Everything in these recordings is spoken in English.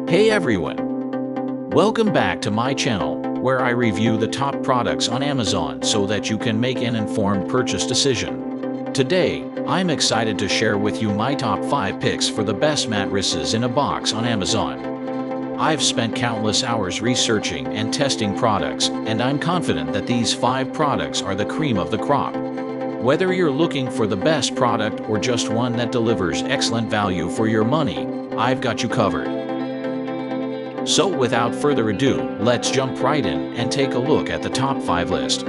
Hey everyone! Welcome back to my channel, where I review the top products on Amazon so that you can make an informed purchase decision. Today, I'm excited to share with you my top 5 picks for the best mattresses in a box on Amazon. I've spent countless hours researching and testing products, and I'm confident that these 5 products are the cream of the crop. Whether you're looking for the best product or just one that delivers excellent value for your money, I've got you covered. So without further ado, let's jump right in and take a look at the top 5 list.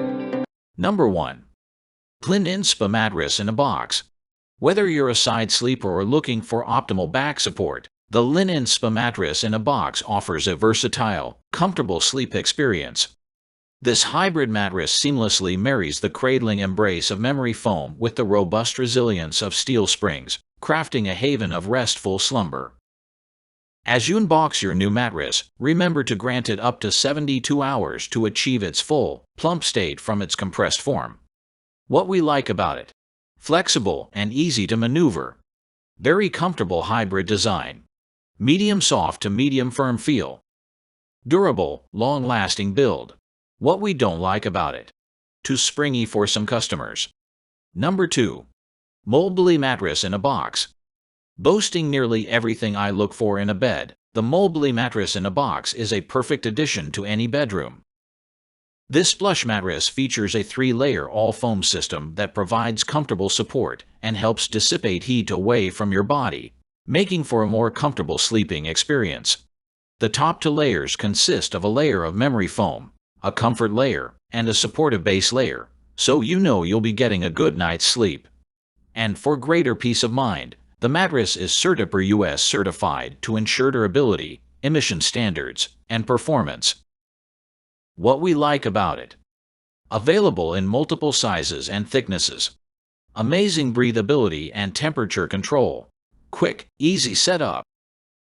Number 1. Innerspring mattress in a box. Whether you're a side sleeper or looking for optimal back support, the Innerspring mattress in a box offers a versatile, comfortable sleep experience. This hybrid mattress seamlessly marries the cradling embrace of memory foam with the robust resilience of steel springs, crafting a haven of restful slumber. As you unbox your new mattress, remember to grant it up to 72 hours to achieve its full, plump state from its compressed form. What we like about it: flexible and easy to maneuver. Very comfortable hybrid design. Medium soft to medium firm feel. Durable, long-lasting build. What we don't like about it: too springy for some customers. Number 2. Moldly mattress in a box. Boasting nearly everything I look for in a bed, the Moldly mattress in a box is a perfect addition to any bedroom. This plush mattress features a 3-layer all-foam system that provides comfortable support and helps dissipate heat away from your body, making for a more comfortable sleeping experience. The top 2 layers consist of a layer of memory foam, a comfort layer, and a supportive base layer, so you know you'll be getting a good night's sleep. And for greater peace of mind, the mattress is CertiPUR US certified to ensure durability, emission standards, and performance. What we like about it: available in multiple sizes and thicknesses. Amazing breathability and temperature control. Quick, easy setup.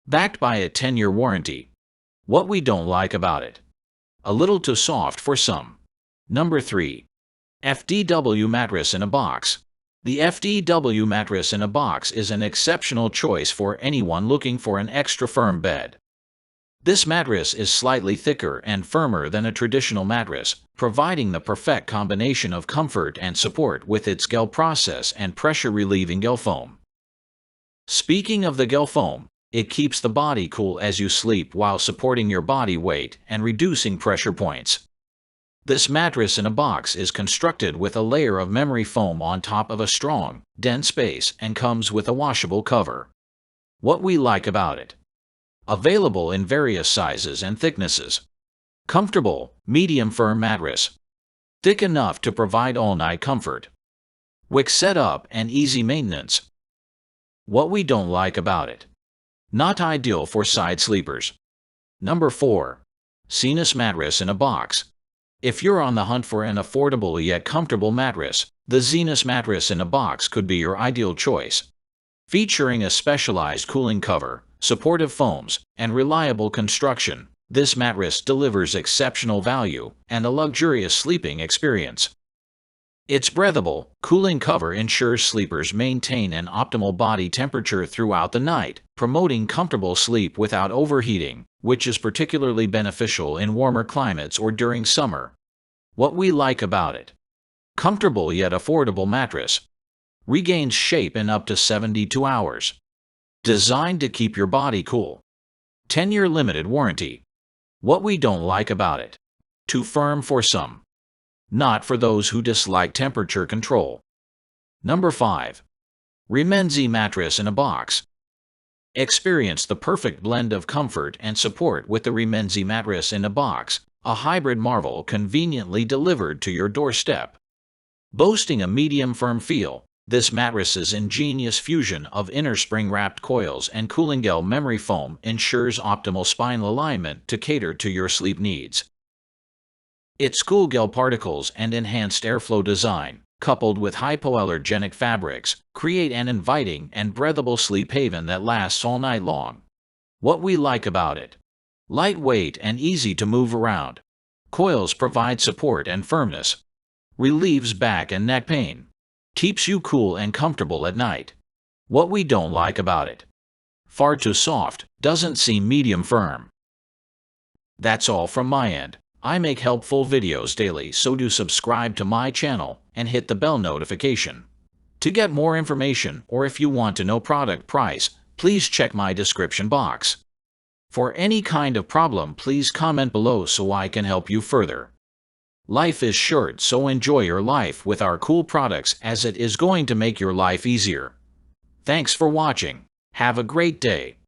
Backed by a 10-year warranty. What we don't like about it: a little too soft for some. Number 3. FDW mattress in a box. The FDW mattress in a box is an exceptional choice for anyone looking for an extra firm bed. This mattress is slightly thicker and firmer than a traditional mattress, providing the perfect combination of comfort and support with its gel process and pressure-relieving gel foam. Speaking of the gel foam, it keeps the body cool as you sleep while supporting your body weight and reducing pressure points. This mattress in a box is constructed with a layer of memory foam on top of a strong, dense base and comes with a washable cover. What we like about it: available in various sizes and thicknesses. Comfortable, medium firm mattress. Thick enough to provide all-night comfort. Quick setup and easy maintenance. What we don't like about it: not ideal for side sleepers. Number 4. Zenus mattress in a box. If you're on the hunt for an affordable yet comfortable mattress, the Zenus mattress in a box could be your ideal choice. Featuring a specialized cooling cover, supportive foams, and reliable construction, this mattress delivers exceptional value and a luxurious sleeping experience. Its breathable, cooling cover ensures sleepers maintain an optimal body temperature throughout the night, promoting comfortable sleep without overheating, which is particularly beneficial in warmer climates or during summer. What we like about it: comfortable yet affordable mattress. Regains shape in up to 72 hours. Designed to keep your body cool. 10-year limited warranty. What we don't like about it: too firm for some. Not for those who dislike temperature control. Number 5. Rimenzi mattress in a box. Experience the perfect blend of comfort and support with the Rimenzi mattress in a box, a hybrid marvel conveniently delivered to your doorstep. Boasting a medium firm feel, this mattress's ingenious fusion of innerspring wrapped coils and cooling gel memory foam ensures optimal spine alignment to cater to your sleep needs. Its cool gel particles and enhanced airflow design, coupled with hypoallergenic fabrics, create an inviting and breathable sleep haven that lasts all night long. What we like about it: lightweight and easy to move around. Coils provide support and firmness. Relieves back and neck pain. Keeps you cool and comfortable at night. What we don't like about it: Far too soft, doesn't seem medium firm. That's all from my end. I make helpful videos daily, so do subscribe to my channel and hit the bell notification. To get more information, or if you want to know product price, please check my description box. For any kind of problem, please comment below so I can help you further. Life is short, so enjoy your life with our cool products, as it is going to make your life easier. Thanks for watching. Have a great day.